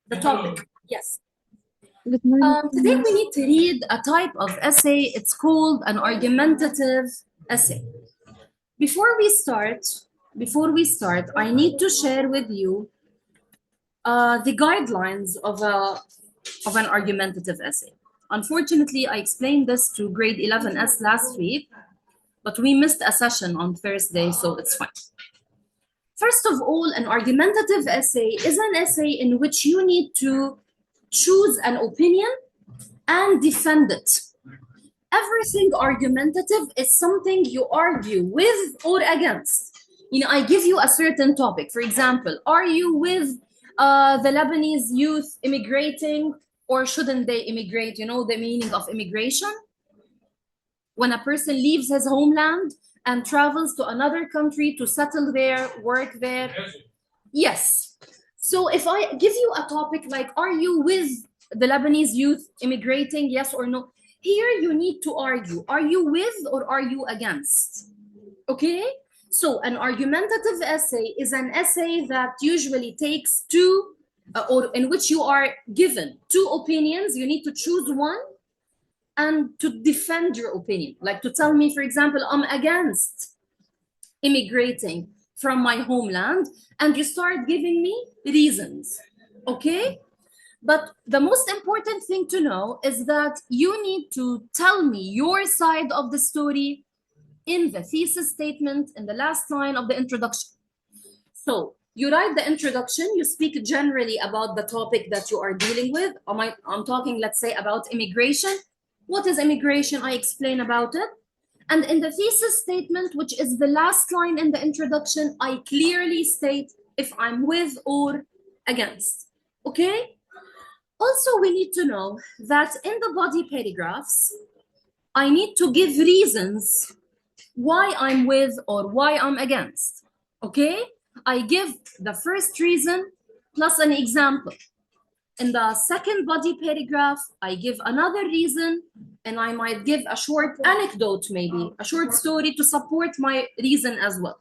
The topic, yes. Good morning. Today we need to read a type of essay. It's called an argumentative essay. Before we start, I need to share with you the guidelines of an argumentative essay. Unfortunately, I explained this to grade 11S last week, but we missed a session on Thursday, so it's fine. First of all, an argumentative essay is an essay in which you need to choose an opinion and defend it. Everything argumentative is something you argue with or against. I give you a certain topic. For example, are you with the Lebanese youth immigrating or shouldn't they immigrate? You know the meaning of immigration? When a person leaves his homeland and travels to another country to settle there, work there. Yes. So if I give you a topic like, are you with the Lebanese youth immigrating, yes or no? Here you need to argue. Are you with or are you against? Okay? So an argumentative essay is an essay that usually takes two, or in which you are given two opinions. You need to choose one and to defend your opinion. Like to tell me, for example, I'm against immigrating from my homeland, and you start giving me reasons. Okay? But the most important thing to know is that you need to tell me your side of the story in the thesis statement in the last line of the introduction. So you write the introduction, you speak generally about the topic that you are dealing with. I'm talking, let's say, about immigration. What is immigration? I explain about it. And in the thesis statement, which is the last line in the introduction, I clearly state if I'm with or against. Okay? Also, we need to know that in the body paragraphs, I need to give reasons why I'm with or why I'm against. Okay? I give the first reason plus an example. In the second body paragraph, I give another reason, and I might give a short anecdote, maybe a short story to support my reason as well.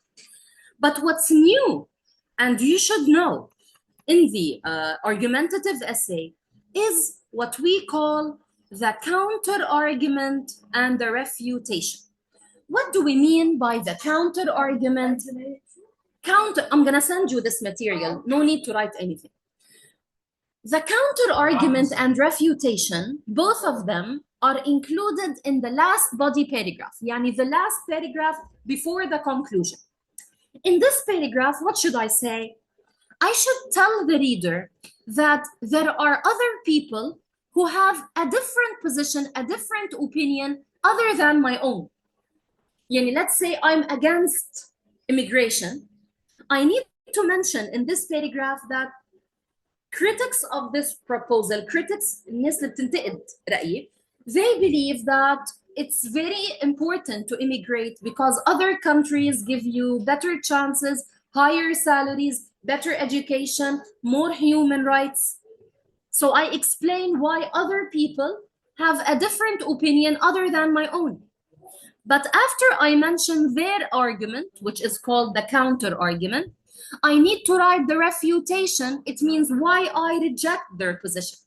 But what's new, and you should know, in the argumentative essay is what we call the counter argument and the refutation. What do we mean by the counter argument? I'm going to send you this material. No need to write anything. The counter argument and refutation, both of them are included in the last body paragraph, yani the last paragraph before the conclusion. In this paragraph, what should I say? I should tell the reader that there are other people who have a different position, a different opinion other than my own. Yani, let's say I'm against immigration. I need to mention in this paragraph that critics of this proposal, الناس اللي بتنتقد رأيي, they believe that it's very important to immigrate because other countries give you better chances, higher salaries, better education, more human rights. So I explain why other people have a different opinion other than my own. But after I mention their argument, which is called the counter argument, I need to write the refutation. It means why I reject their position.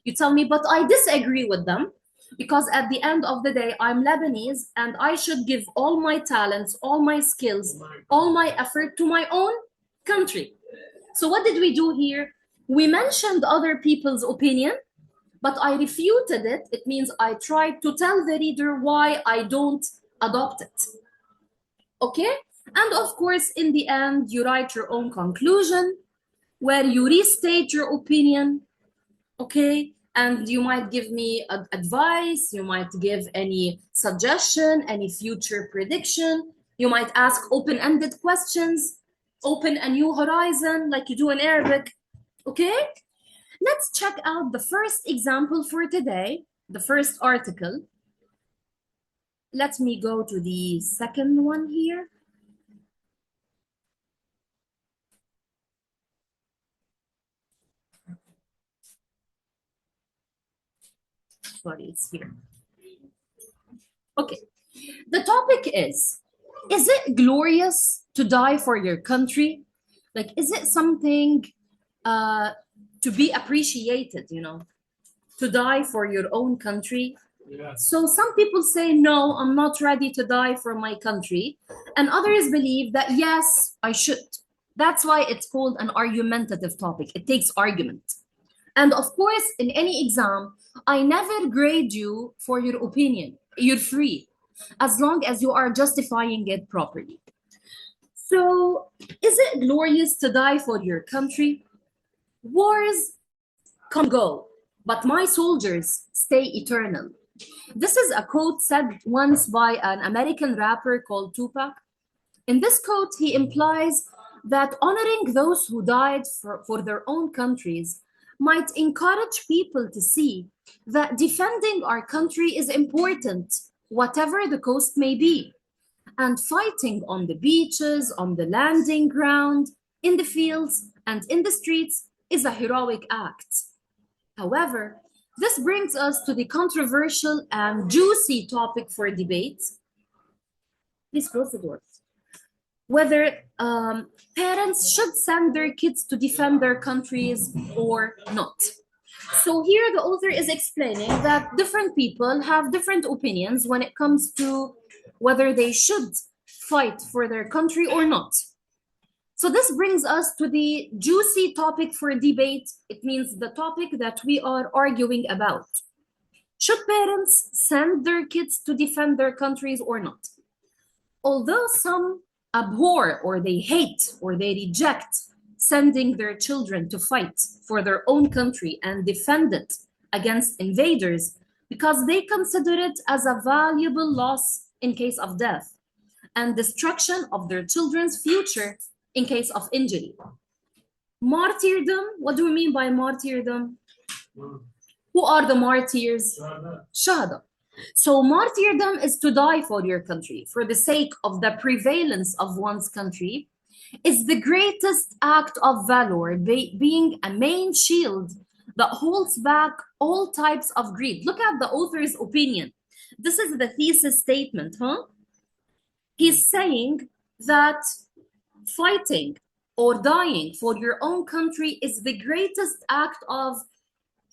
You tell me, but I disagree with them because at the end of the day, I'm Lebanese and I should give all my talents, all my skills, all my effort to my own country. So what did we do here? We mentioned other people's opinion, but I refuted it. It means I tried to tell the reader why I don't adopt it. Okay? And of course, in the end, you write your own conclusion where you restate your opinion. Okay? And you might give me advice, you might give any suggestion, any future prediction. You might ask open-ended questions, open a new horizon like you do in Arabic. Okay? Let's check out the first example for today, the first article. Let me go to the second one here. Sorry, it's here. Okay. The topic is it glorious to die for your country? Like, is it something to be appreciated, to die for your own country. So some people say, no, I'm not ready to die for my country. And others believe that, yes, I should. That's why it's called an argumentative topic. It takes argument. And of course, in any exam, I never grade you for your opinion. You're free, as long as you are justifying it properly. So, is it glorious to die for your country? Wars come and go, but my soldiers stay eternal. This is a quote said once by an American rapper called Tupac. In this quote, he implies that honoring those who died for their own countries might encourage people to see that defending our country is important, whatever the cost may be. And fighting on the beaches, on the landing ground, in the fields, and in the streets is a heroic act. However, this brings us to the controversial and juicy topic for debate. Please close the door. Whether parents should send their kids to defend their countries or not. So here the author is explaining that different people have different opinions when it comes to whether they should fight for their country or not. So this brings us to the juicy topic for debate. It means the topic that we are arguing about. Should parents send their kids to defend their countries or not? Although some abhor or they hate or they reject sending their children to fight for their own country and defend it against invaders because they consider it as a valuable loss in case of death and destruction of their children's future in case of injury. Martyrdom, what do we mean by martyrdom? Who are the martyrs? Shahada. So martyrdom is to die for your country, for the sake of the prevalence of one's country. It's the greatest act of valor, being a main shield that holds back all types of greed. Look at the author's opinion. This is the thesis statement, He's saying that fighting or dying for your own country is the greatest act of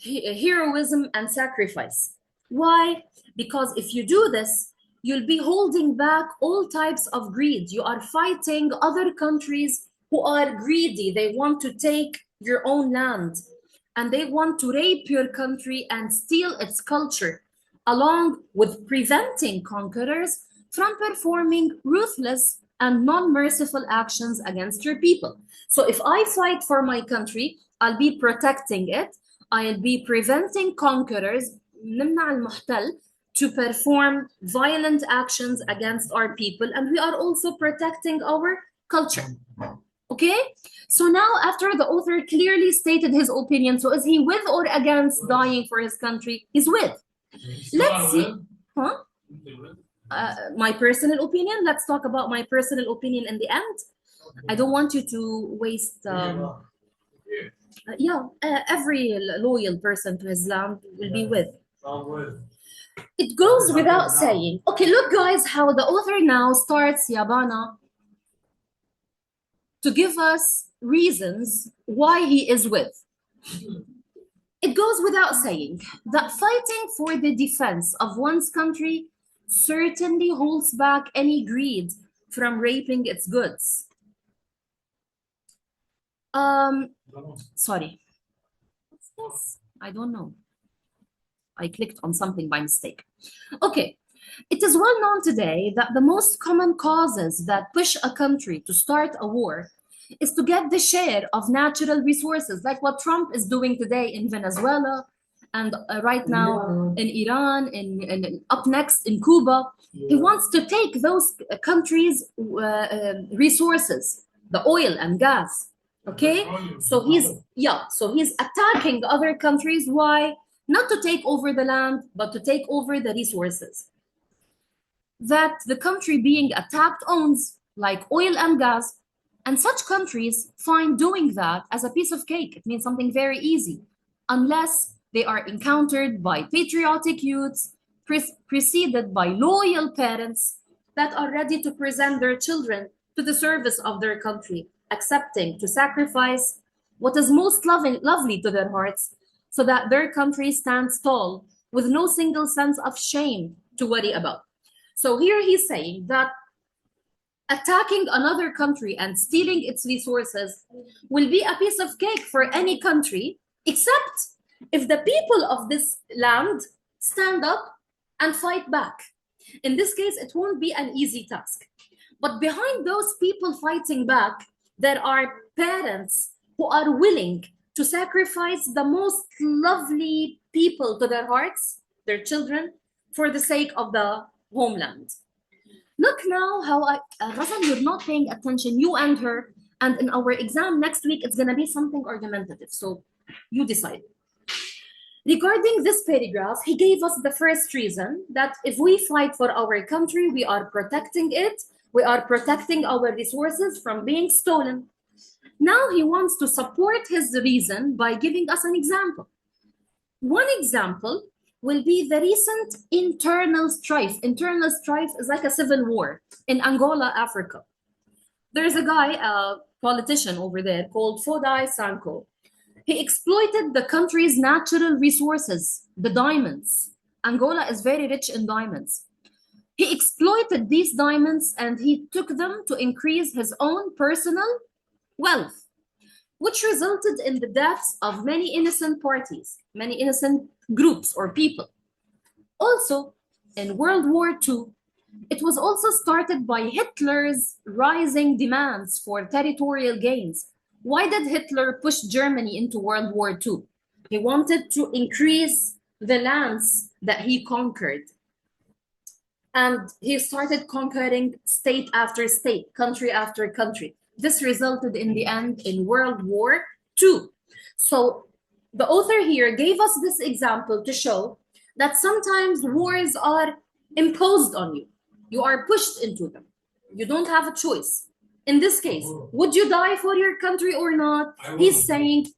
heroism and sacrifice. Why? Because if you do this, you'll be holding back all types of greed. You are fighting other countries who are greedy. They want to take your own land and they want to rape your country and steal its culture, along with preventing conquerors from performing ruthless and non-merciful actions against your people. So if I fight for my country, I'll be protecting it. I'll be preventing conquerors to perform violent actions against our people, and we are also protecting our culture. Okay? So now, after the author clearly stated his opinion, so is he with or against dying for his country? He's with. Let's see. My personal opinion. Let's talk about my personal opinion in the end. I don't want you to waste. Every loyal person to his land will be with. It goes without saying. Okay, look, guys, how the author now starts, Yabana, to give us reasons why he is with. It goes without saying that fighting for the defense of one's country certainly holds back any greed from raping its goods. Sorry. What's this? I don't know. I clicked on something by mistake. Okay. It is well known today that the most common causes that push a country to start a war is to get the share of natural resources, like what Trump is doing today in Venezuela, and right now in Iran, and up next in Cuba. He wants to take those countries' resources, the oil and gas. Okay, so he's attacking other countries. Why? Not to take over the land, but to take over the resources that the country being attacked owns, like oil and gas. And such countries find doing that as a piece of cake. It means something very easy, unless they are encountered by patriotic youths, preceded by loyal parents that are ready to present their children to the service of their country, accepting to sacrifice what is most lovely to their hearts, so that their country stands tall with no single sense of shame to worry about. So here he's saying that attacking another country and stealing its resources will be a piece of cake for any country, except if the people of this land stand up and fight back. In this case, it won't be an easy task. But behind those people fighting back, there are parents who are willing to sacrifice the most lovely people to their hearts, their children, for the sake of the homeland. Look now how Ghazal, you're not paying attention, you and her, and in our exam next week, it's going to be something argumentative. So you decide. Regarding this paragraph, he gave us the first reason that if we fight for our country, we are protecting it, we are protecting our resources from being stolen. Now he wants to support his reason by giving us an example. One example will be the recent internal strife. Internal strife is like a civil war in Angola, Africa. There's a guy, a politician over there called Fodai Sanko. He exploited the country's natural resources, the diamonds. Angola is very rich in diamonds. He exploited these diamonds and he took them to increase his own personal wealth, which resulted in the deaths of many innocent parties, many innocent groups or people. Also, in World War II, it was also started by Hitler's rising demands for territorial gains. Why did Hitler push Germany into World War II? He wanted to increase the lands that he conquered. And he started conquering state after state, country after country. This resulted in the end in World War II. So the author here gave us this example to show that sometimes wars are imposed on you. You are pushed into them. You don't have a choice. In this case, would you die for your country or not? He's saying,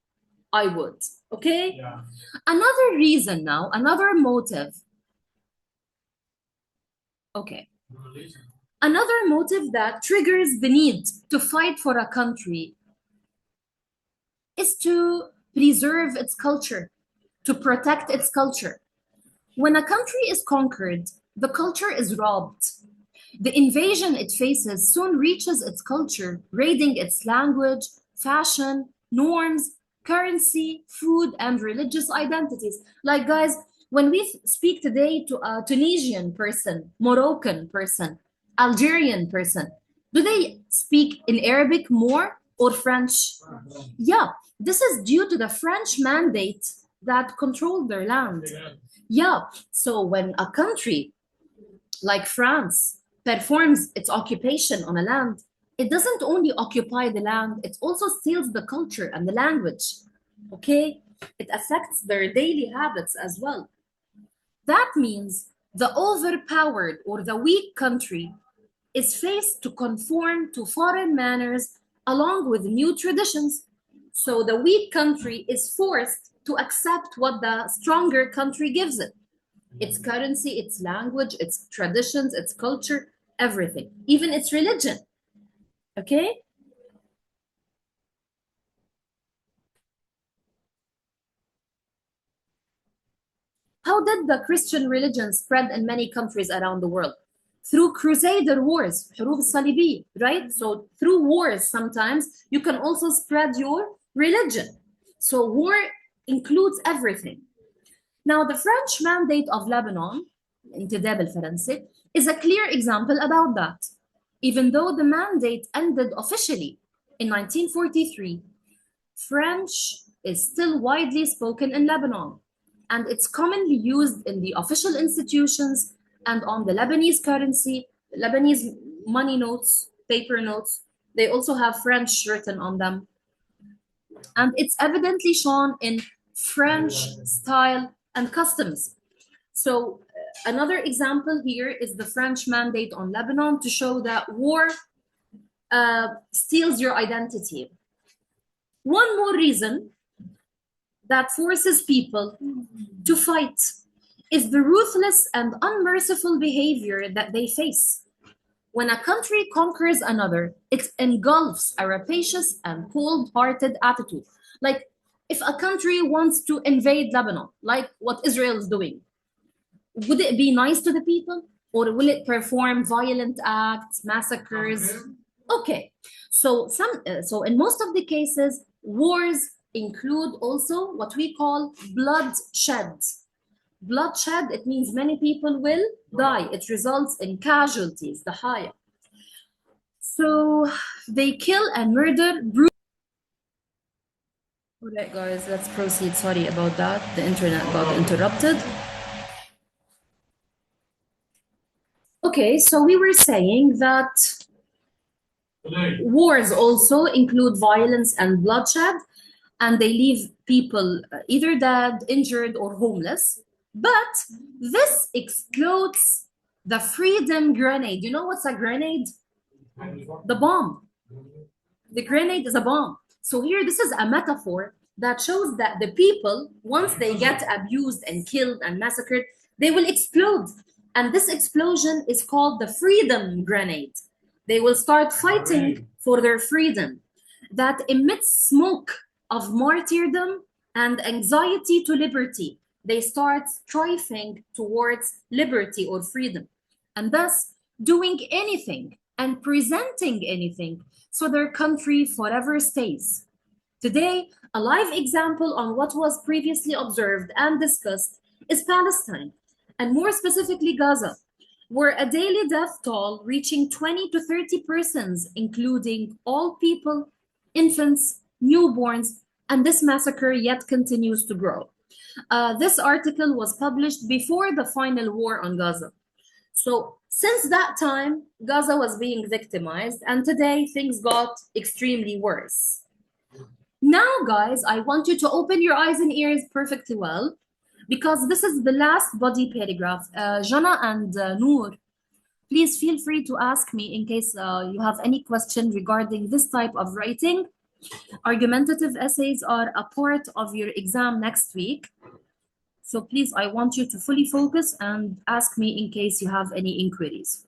I would. Okay? Yeah. Another reason now, another motive. Okay. Another motive that triggers the need to fight for a country is to preserve its culture, to protect its culture. When a country is conquered, the culture is robbed. The invasion it faces soon reaches its culture, raiding its language, fashion, norms, currency, food, and religious identities. Like, guys, when we speak today to a Tunisian person, Moroccan person, Algerian person, do they speak in Arabic more or French? Yeah, this is due to the French mandate that controlled their land. Yeah, so when a country like France performs its occupation on a land, it doesn't only occupy the land, it also steals the culture and the language. Okay? It affects their daily habits as well. That means the overpowered or the weak country is faced to conform to foreign manners along with new traditions. So the weak country is forced to accept what the stronger country gives it. Its currency, its language, its traditions, its culture, everything, even its religion. Okay? How did the Christian religion spread in many countries around the world? Through crusader wars, حروب الصليبية, right? So through wars, sometimes you can also spread your religion. So war includes everything. Now, the French Mandate of Lebanon, انتداب الفرنسي, is a clear example about that. Even though the mandate ended officially in 1943, French is still widely spoken in Lebanon, and it's commonly used in the official institutions and on the Lebanese currency, Lebanese money notes, paper notes. They also have French written on them. And it's evidently shown in French style and customs. So another example here is the French mandate on Lebanon to show that war steals your identity. One more reason that forces people to fight is the ruthless and unmerciful behavior that they face. When a country conquers another, it engulfs a rapacious and cold-hearted attitude. Like if a country wants to invade Lebanon, like what Israel is doing, would it be nice to the people? Or will it perform violent acts, massacres? Okay. So in most of the cases, wars include also what we call bloodshed. Bloodshed, it means many people will die. It results in casualties, the higher. So they kill and murder. All right, guys, let's proceed. Sorry about that. The internet got interrupted. Okay, so we were saying that wars also include violence and bloodshed, and they leave people either dead, injured, or homeless. But this excludes the freedom grenade. You know what's a grenade? The bomb. The grenade is a bomb. So here, this is a metaphor that shows that the people, once they get abused and killed and massacred, they will explode. And this explosion is called the freedom grenade. They will start fighting for their freedom that emits smoke of martyrdom and anxiety to liberty. They start striving towards liberty or freedom, and thus doing anything and presenting anything so their country forever stays. Today, a live example on what was previously observed and discussed is Palestine, and more specifically Gaza, where a daily death toll reaching 20 to 30 persons, including all people, infants, newborns, and this massacre yet continues to grow. This article was published before the final war on Gaza. So since that time, Gaza was being victimized, and today things got extremely worse. Now, guys, I want you to open your eyes and ears perfectly well, because this is the last body paragraph. Jana and Noor, please feel free to ask me in case you have any question regarding this type of writing. Argumentative essays are a part of your exam next week. So please, I want you to fully focus and ask me in case you have any inquiries.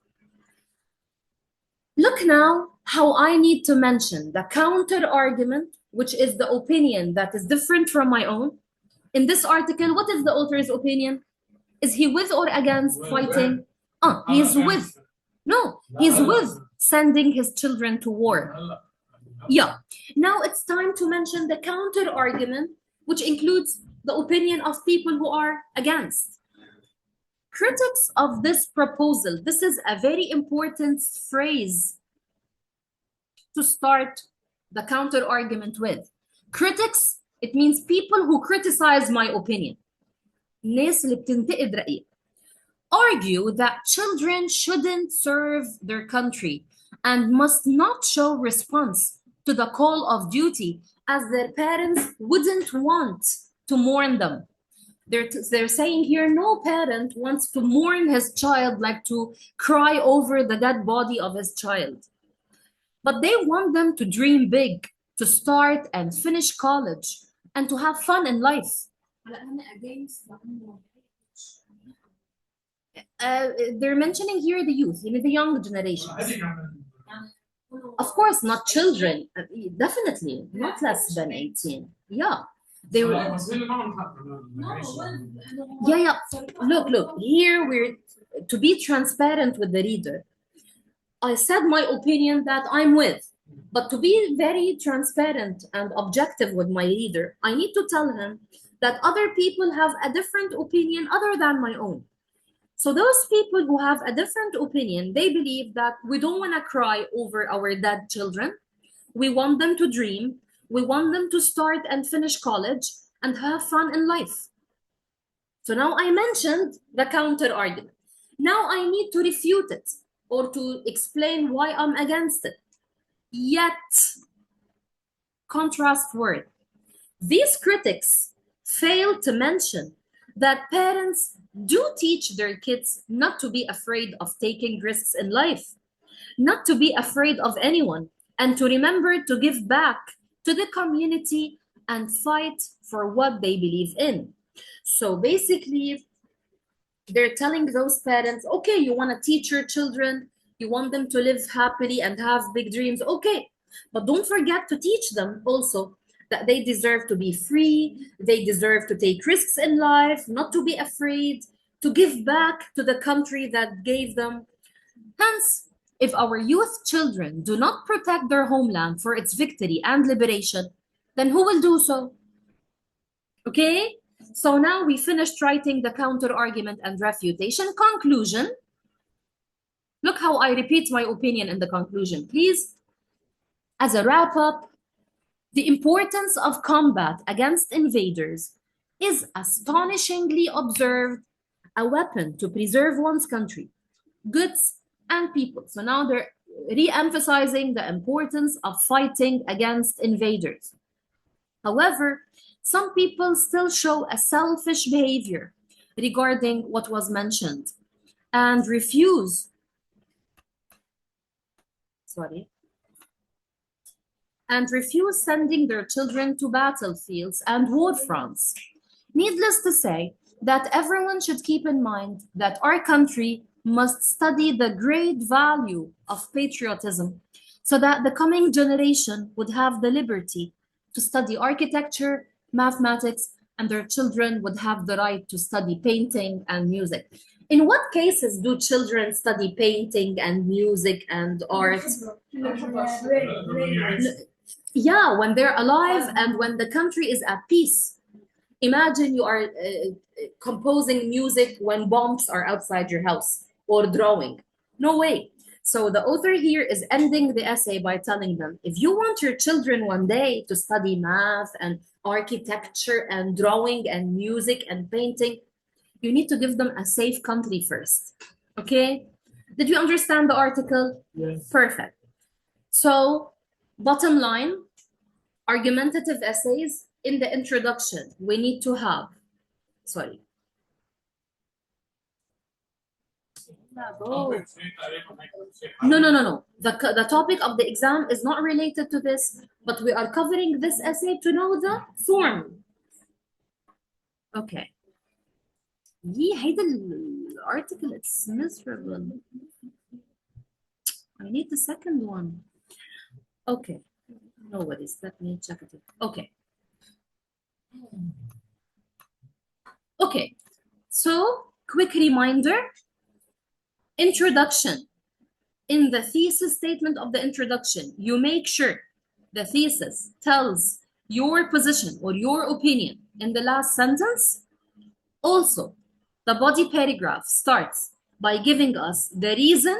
Look now how I need to mention the counter argument, which is the opinion that is different from my own. In this article, what is the author's opinion? Is he with or against fighting? He's with. No, he's with sending his children to war. Yeah. Now it's time to mention the counter argument, which includes the opinion of people who are against. Critics of this proposal, this is a very important phrase to start the counter argument with. Critics, it means people who criticize my opinion. الناس اللي بتنتقد رأيي. Argue that children shouldn't serve their country and must not show response to the call of duty, as their parents wouldn't want to mourn them. They're saying here, no parent wants to mourn his child, like to cry over the dead body of his child. But they want them to dream big, to start and finish college, and to have fun in life. They're mentioning here the youth, the young generations. Of course, not children. Definitely, not less than 18. Yeah. They were. Yeah. Look. Here we're to be transparent with the reader. I said my opinion that I'm with, but to be very transparent and objective with my reader, I need to tell him that other people have a different opinion other than my own. So those people who have a different opinion, they believe that we don't want to cry over our dead children. We want them to dream. We want them to start and finish college and have fun in life. So now I mentioned the counter argument. Now I need to refute it or to explain why I'm against it. Yet, contrast word. These critics fail to mention that parents do teach their kids not to be afraid of taking risks in life, not to be afraid of anyone, and to remember to give back to the community and fight for what they believe in. So basically, they're telling those parents, okay, you want to teach your children, you want them to live happily and have big dreams, okay, but don't forget to teach them also that they deserve to be free, they deserve to take risks in life, not to be afraid, to give back to the country that gave them. Hence, if our youth children do not protect their homeland for its victory and liberation, then who will do so? Okay? So now we finished writing the counter argument and refutation. Conclusion. Look how I repeat my opinion in the conclusion, please. As a wrap up, the importance of combat against invaders is astonishingly observed a weapon to preserve one's country, goods, and people. So now they're re-emphasizing the importance of fighting against invaders. However, some people still show a selfish behavior regarding what was mentioned and refuse sending their children to battlefields and war fronts. Needless to say that everyone should keep in mind that our country must study the great value of patriotism so that the coming generation would have the liberty to study architecture, mathematics, and their children would have the right to study painting and music. In what cases do children study painting and music and art? Yeah, when they're alive and when the country is at peace. Imagine you are composing music when bombs are outside your house or drawing. No way. So the author here is ending the essay by telling them, if you want your children one day to study math and architecture and drawing and music and painting, you need to give them a safe country first. Okay? Did you understand the article? Yes. Perfect. So, bottom line, argumentative essays, in the introduction, we need to have, No. The topic of the exam is not related to this, but we are covering this essay to know the form. Okay. هيدا الارticle, it's miserable. I need the second one. Okay. No worries. Let me check it. Okay. Okay. So, quick reminder. Introduction. In the thesis statement of the introduction, you make sure the thesis tells your position or your opinion in the last sentence. Also, the body paragraph starts by giving us the reason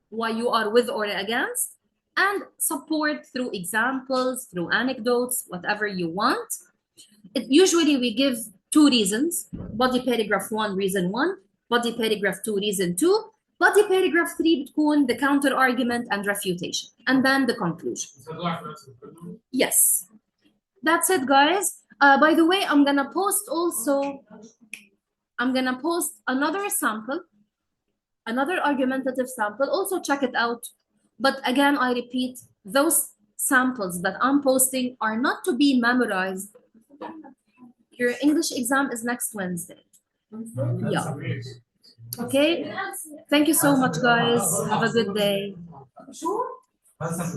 why you are with or against, and support through examples, through anecdotes, whatever you want. Usually we give 2 reasons. Body paragraph 1, reason 1. Body paragraph 2, reason 2. Body paragraph 3 بتكون the counter argument and refutation. And then the conclusion. Yes. That's it, guys. By the way, I'm going to post another sample, another argumentative sample. Also check it out. But again, I repeat, those samples that I'm posting are not to be memorized. Your English exam is next Wednesday. Yeah. Okay. Thank you so much, guys. Have a good day.